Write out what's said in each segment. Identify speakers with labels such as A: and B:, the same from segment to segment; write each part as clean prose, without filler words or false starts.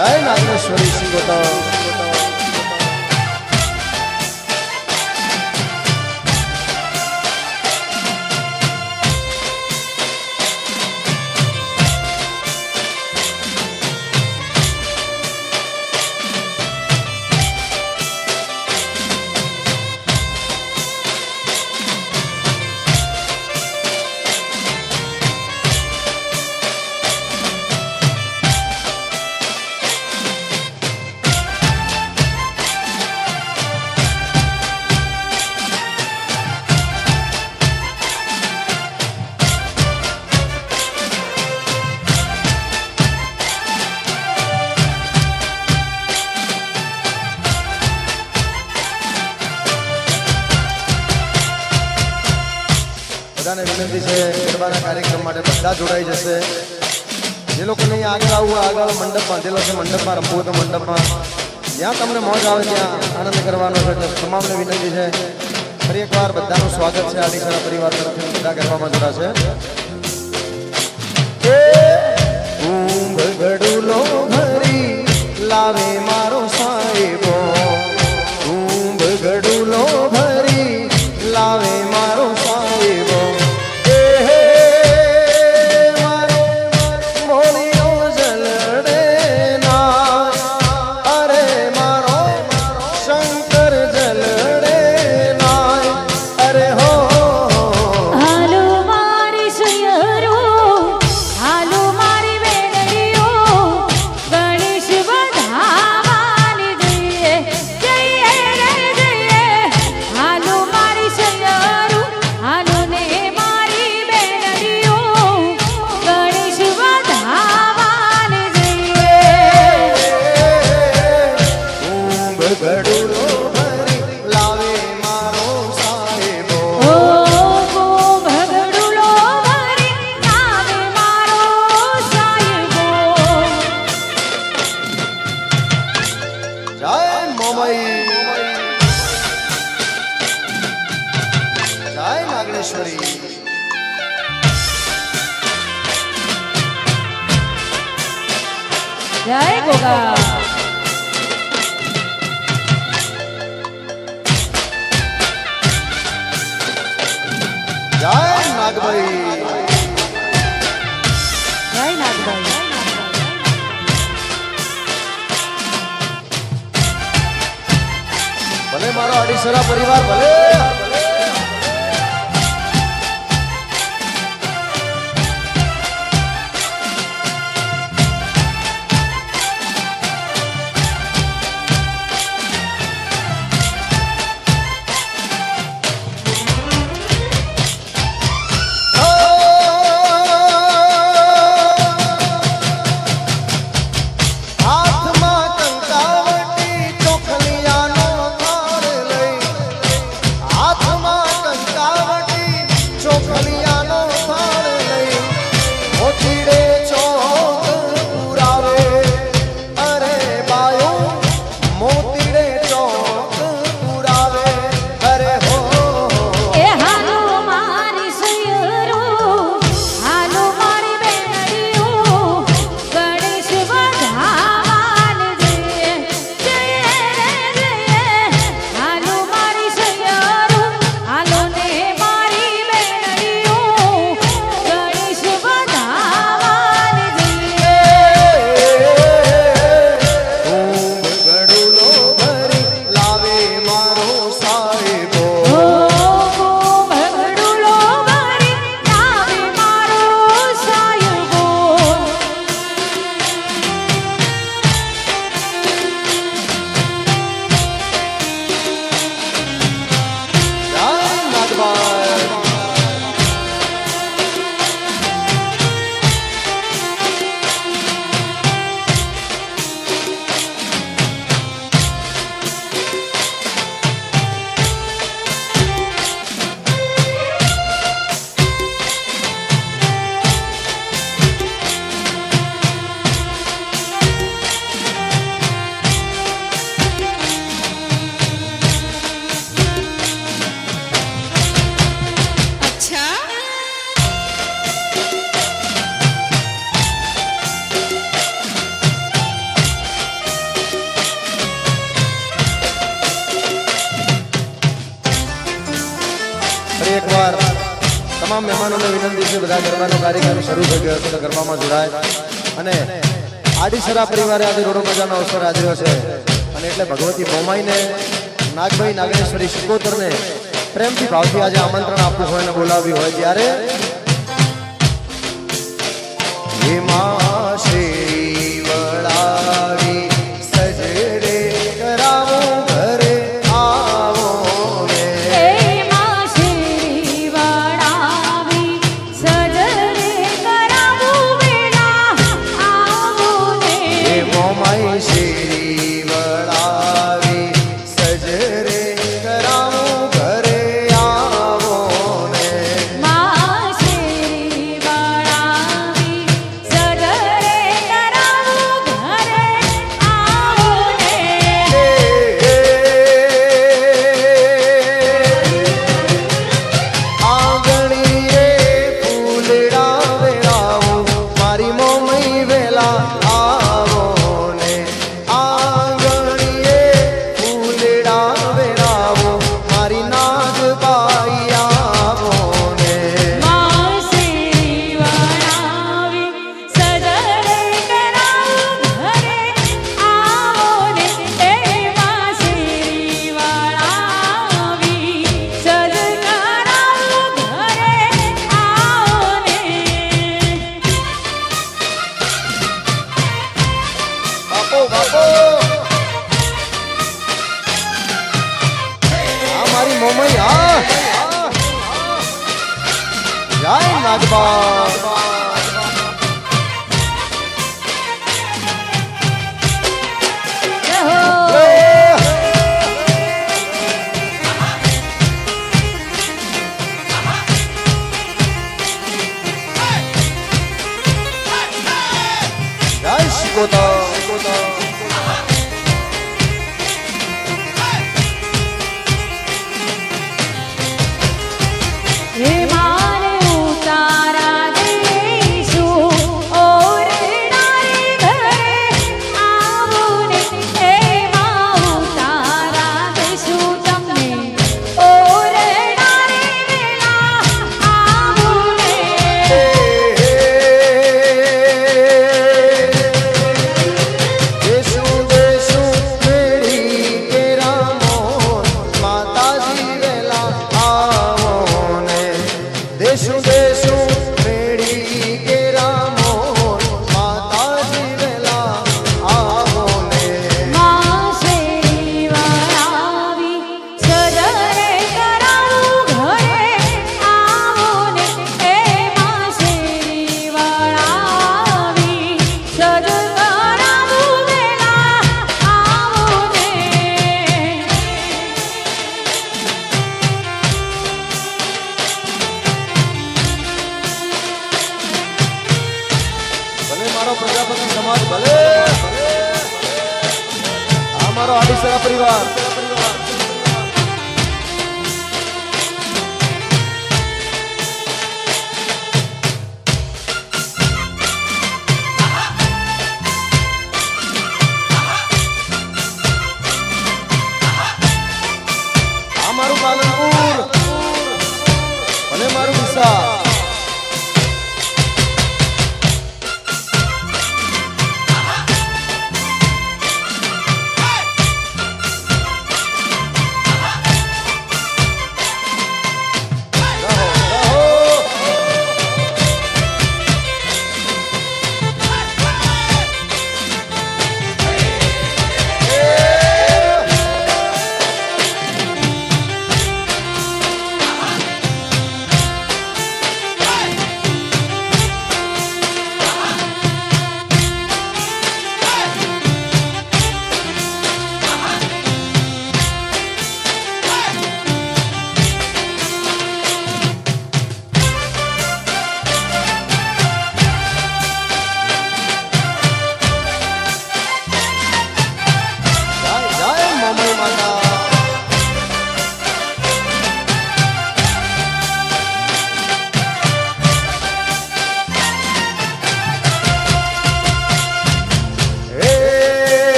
A: જય નાગેશ્વરી સિંહ ગોતા બધાને વિનંતી છે ગરબાના કાર્યક્રમ માટે બધા જોડાઈ જશે જે લોકો નહીં આગળ આવવું આગળ મંડપ બાંધેલો છે મંડપમાં રમવું તો મંડપમાં જ્યાં તમને મોજ આવે ત્યાં આનંદ કરવાનો છે એટલે તમામને વિનંતી છે ફરી એકવાર બધાનું સ્વાગત છે આડીસરા પરિવાર તરફથી બધા ગરબામાં જોડાશે ગડુલો ભરી લાવે મારો સાહેબો ગડુલો ભરી લાવે મારો સાહેબો
B: જય ગોગા
A: જય નાગભાઈ
B: જય નાગભાઈ
A: ભલે મારો આડીસરા પરિવાર ભલે ફરી એકવાર તમામ મહેમાનોને વિનંતી છે બધા ગરબાનો કાર્યક્રમ શરૂ થઈ ગયો છે તો ગરબામાં જોડાય અને આડીસરા પરિવારે આજે રોડો મજાનો અવસર આદર્યો છે અને એટલે ભગવતી મોમાઈને નાગભાઈ નાગેશ્વરી શિકોતરને પ્રેમથી ભાવથી આજે આમંત્રણ આપવું હોય અને બોલાવ્યું હોય ત્યારે હેમા શ્રી વળાવી સજરે કરાવો ઘરે આવો ને
B: એમાં શેરી વળાવી સજરે કરાવું વેલા આવો ને
A: હે મોમાઈ શ્રી વળાવી સજરે કરાવો ઘરે આવો ને
B: માં શેરી વળાવી સજરે કરાવું ઘરે આવો ને
A: આંગણીએ ફૂલડા વેરાવો મારી મોમઈ વેલા આવો ને આંગણીએ ફૂલડા વેરાવો મારી નાગબાઈ આવો ને
B: માં શેરી વળાવી સજરે કરાવું ઘરે આવો ને એમાં શેરી વળાવી સજ કરાવું ઘરે આવો ને
A: બાપો બાપો આ મારી મોમઈ જય નાગબા
B: જય હો
A: જય શિકોતર
B: હે મારે ઉતારા દેશું ઓરડારે ઘરે આવો ને એમાં ઉતારા દેશું તમને ઓરડારે વેલા આવો ને
A: દેશુ દેશુ મેરી કેરા મોર માતાજી વેલા આવો ને દેશુ દેશુ મેરી કેરા મોર માતાજી વેલા આવો ને
B: માં શેરી વળાવી સજરે કરાવું ઘરે આવો ને એમાં શેરી વળાવી સજ કરાવું વેલા આવો ને
A: ભલે મારો પ્રજાપતિ સમાજ ભલે આ મારો આડીસરા પરિવાર આ મારું પાલનપુર ભલે મારું વિસા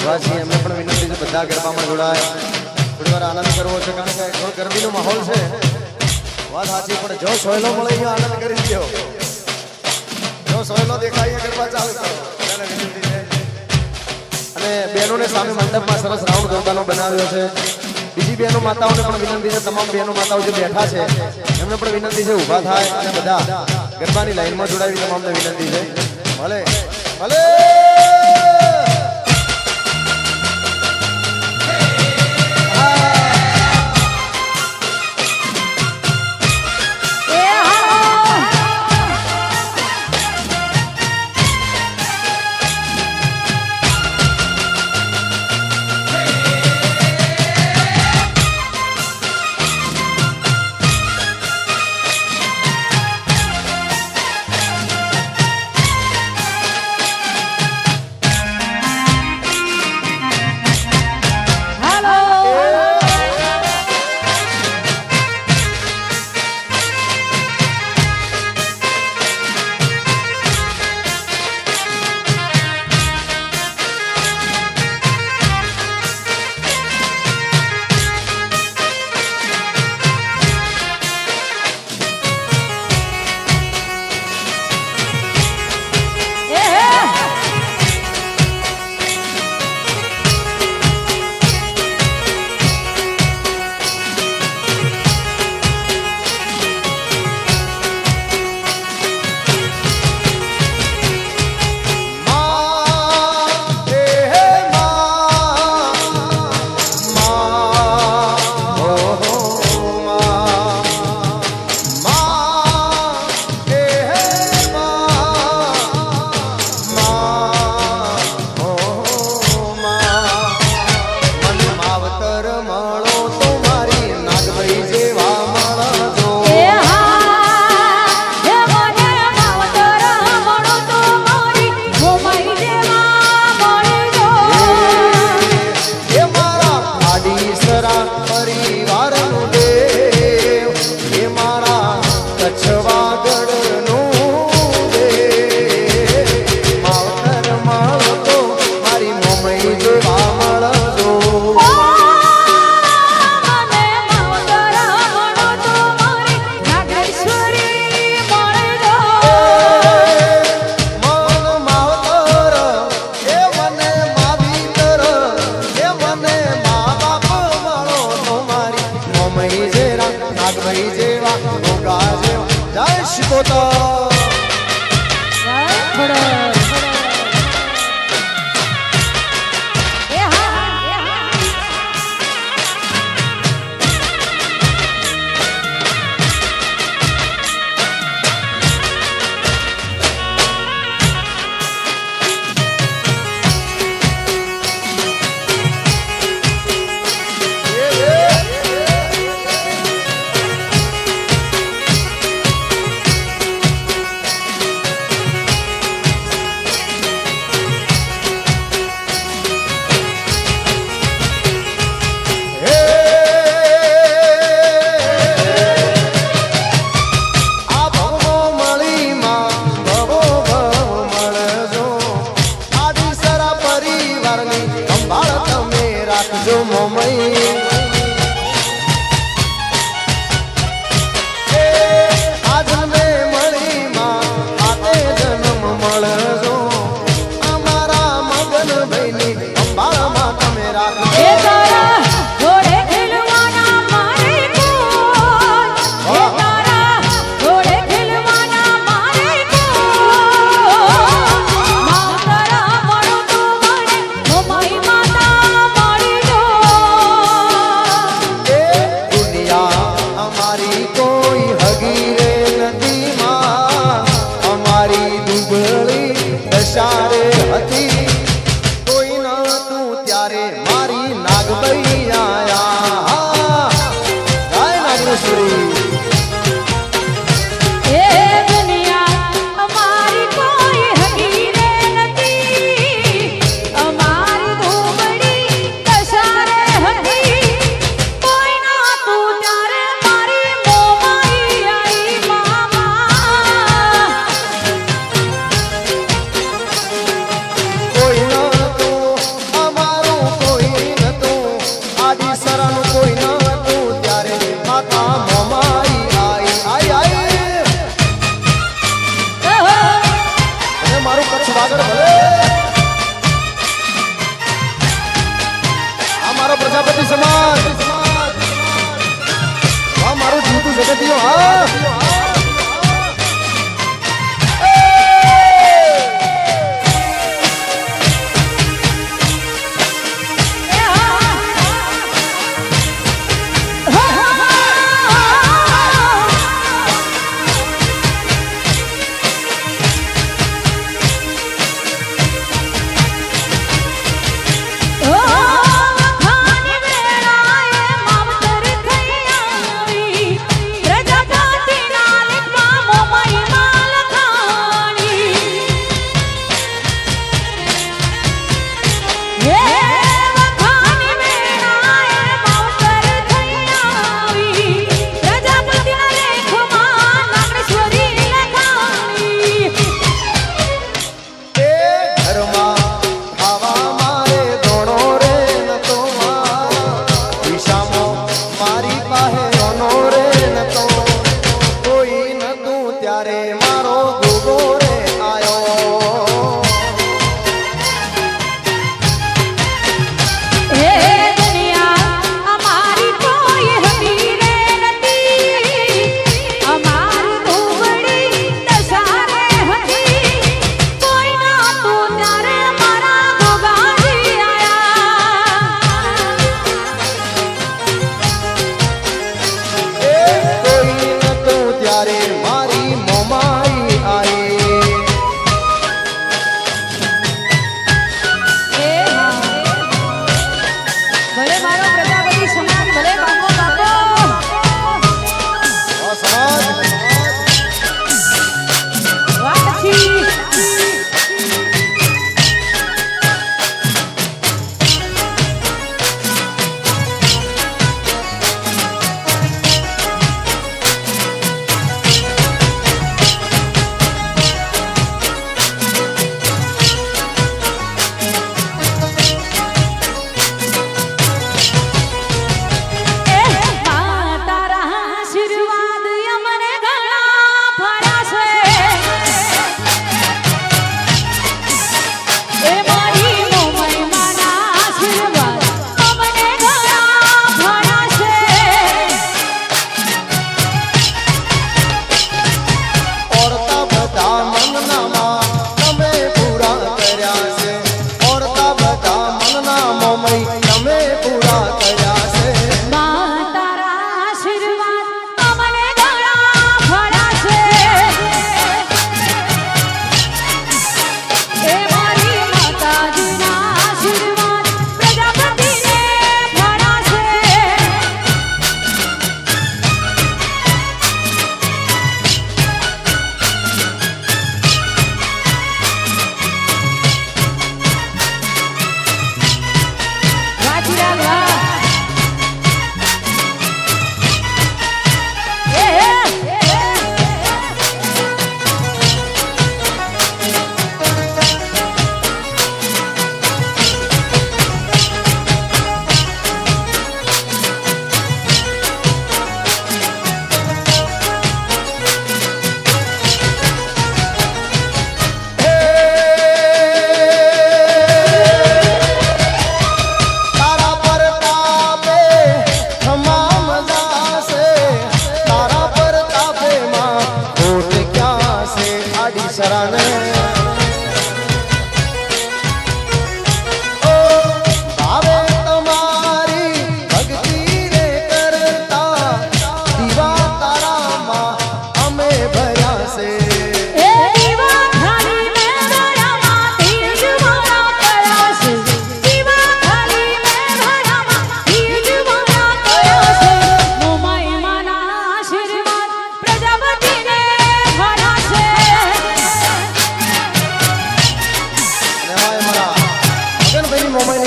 A: ઊભા છીએ એમને પણ વિનંતી છે બધા ગરબામાં જોડાય થોડી વાર આનંદ કરવો છે કારણ કે થોડો ગરમીનો માહોલ છે વાત સાચી પણ જો સોયલો મળે અહીંયા આનંદ કરી દો જો સોયલો દેખાય ગરબા ચાલુ કરો બધાને વિનંતી છે અને બહેનોને સામે મંડપમાં સરસ રાઉન્ડ ગરબાનો બનાવ્યો છે બીજી બહેનો માતાઓને પણ વિનંતી છે તમામ બહેનો માતાઓ જે બેઠા છે એમને પણ વિનંતી છે ઊભા થાય અને બધા ગરબાની લાઈનમાં જોડાવી તમામને વિનંતી છે ભલે ભલે જગતિયો હા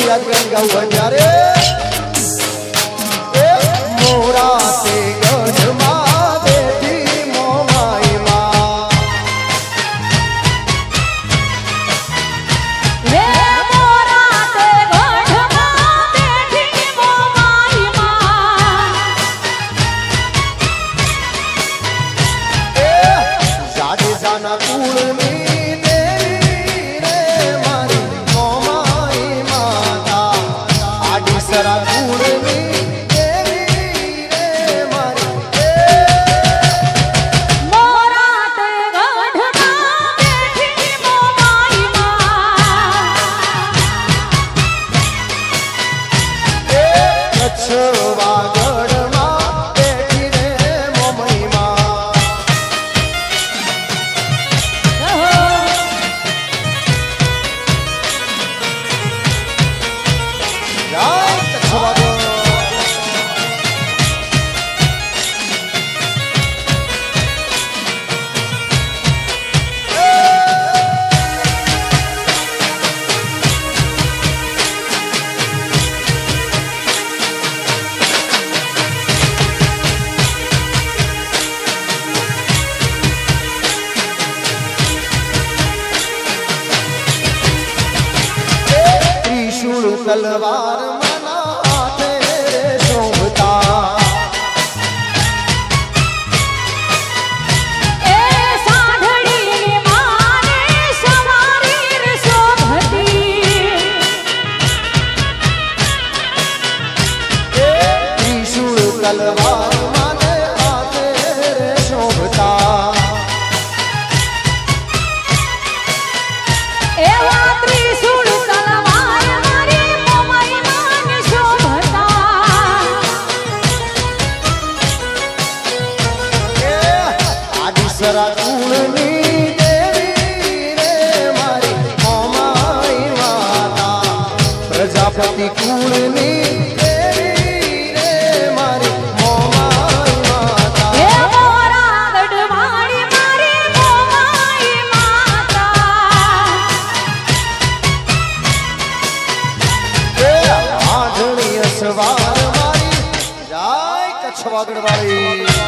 A: યાદ કરીને ગાવું હોય ત્યારે મોરા તે ગઢમાં બેઠી મોમાઈમાં
B: હે મોરા તે ગઢમાં બેઠી મોમાઈમાં
A: જાડેજાના કુળની દેવી રે મારી મોમાઈ માતા આડીસરા કુળની દેવી રે મારી તલવાર માના હાથે રે શોભતા
B: એ સાંઢળીની માને સવારી રે શોભતી
A: ત્રિશૂળ તલવાર માને હાથે રે શોભતા
B: એવા ત્રિશૂળ તલવાર મારી મોમાઈ માને શોભતા
A: આદિસરા કુળની દેવી રે મારી મોમાઈ માતા પ્રજાપતિ કુળની દેવી રે મારી મોમાઈ માતા
B: એ મોરા ગઢવાળી મારી મોમાઈ માતા
A: આઢળી અસવાર મારી જય કચ્છ વાગડવાળી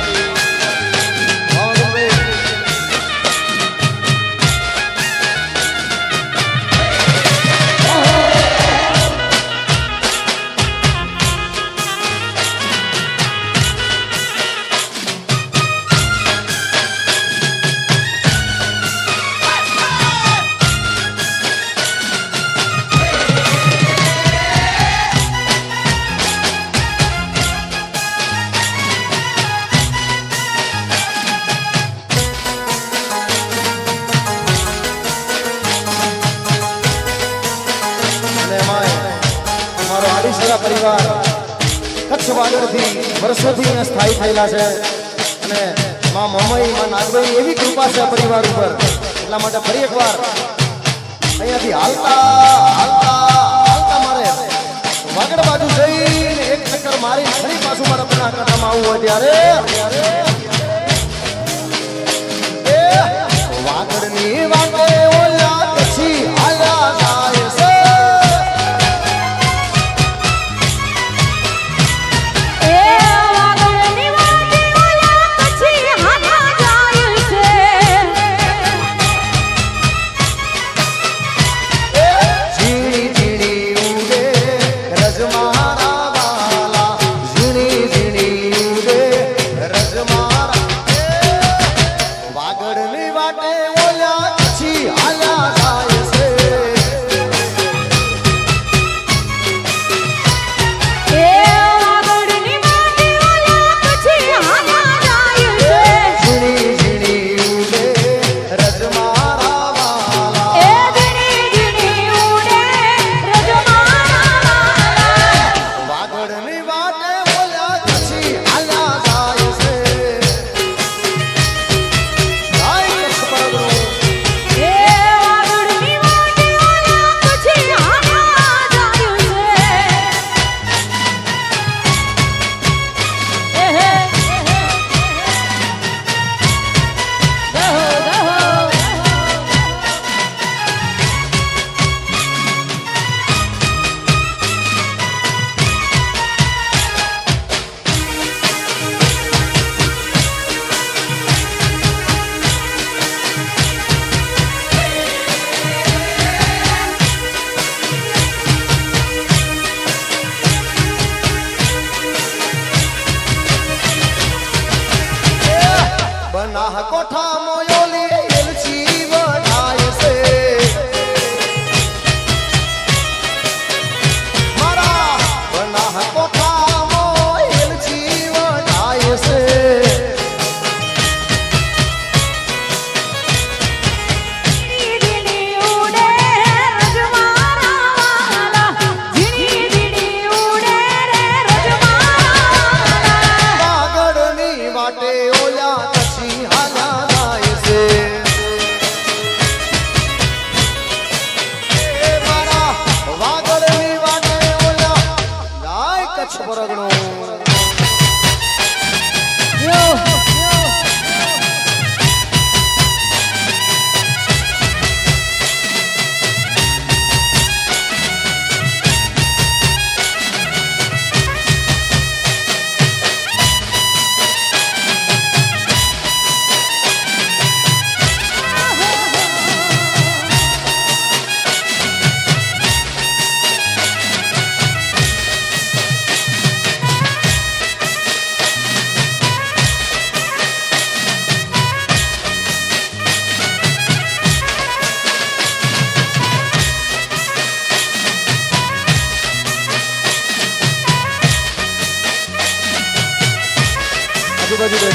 A: અને એમાંય અમારો આડીસરા પરિવાર કચ્છ વાગડથી વર્ષોથી અહીંયા સ્થાયી થયેલા છે અને માં મમઈ માં નાગભાઈ એવી કૃપા છે આ પરિવાર ઉપર એટલા માટે ફરી એકવાર અહીંયાથી હાલતા હાલતા હાલતા મારે વાગડ બાજુ જઈને એક ચક્કર મારી ફરી પાછું મારા બનાસકાંઠામાં આવવું હોય ત્યારે વાગડની વાગે ઓલા પછી હાલ્યા જાય છે
B: એ વાગડની વાગે ઓલા પછી હાલ્યા જાય છે
A: ઝીણી ઝીણી ઉડે રજ મારા વાલા ઝીણી ઝીણી ઉડે રજ મારા વાગડની વાટે ઓલા પછી હાલ્યા જાય છે
B: એ વાગડની વાગે ઓલા પછી હાલ્યા જાય છે
A: ઝીણી ઝીણી ઉડે રજ મારા વાલા
B: એ ધીણી ધીણી ઉડે રજમાના
A: વાગડની વાટે ઓલા પછી હાલ્યા જાય છે જય કચ્છ પરગણો
B: એ વાગડની વાગે ઓલા પછી હાલ્યા જાય છે એ હે
A: બનાહ કોઠા મોયોલી એલચી વઢાય છે મારા બનાહ કોઠા મો એલચી વઢાય છે
B: ધીણી ધીણી ઉડે રજમાના વાલા ધીણી ધીણી ઉડે રે રજમાના
A: વાગડની વાટે ઓલા પછી હાલ્યા જાય છે એ મારા વાગડની વાટે ઓલા જાય કચ્છ પરગણો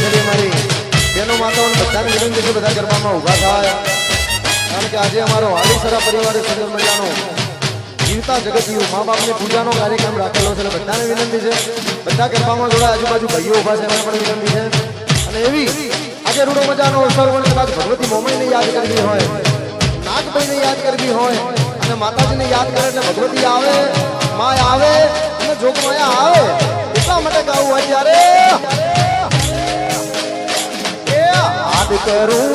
A: છે મારી બેનો માતાઓને બધાને વિનંતી છે બધા ગરબામાં ઊભા થાય કારણ કે આજે અમારો હાલીસરા પરિવારે સુંદર મજાનો જીવતા જગતનું મા બાપની પૂજાનો કાર્યક્રમ રાખેલો છે એટલે બધાને વિનંતી છે બધા ગરબામાં જોડા આજુબાજુ ભાઈઓ ઊભા છે એમને પણ વિનંતી છે અને એવી આજે રૂડો મજાનો અવસર પણ કદાચ ભગવતી મોમાઈને યાદ કરવી હોય નાગભાઈને યાદ કરવી હોય અને માતાજીને યાદ કરે એટલે ભગવતી આવે માય આવે અને જોગમાયા આવે એટલા માટે ગાવું હોય ત્યારે યાદ કરું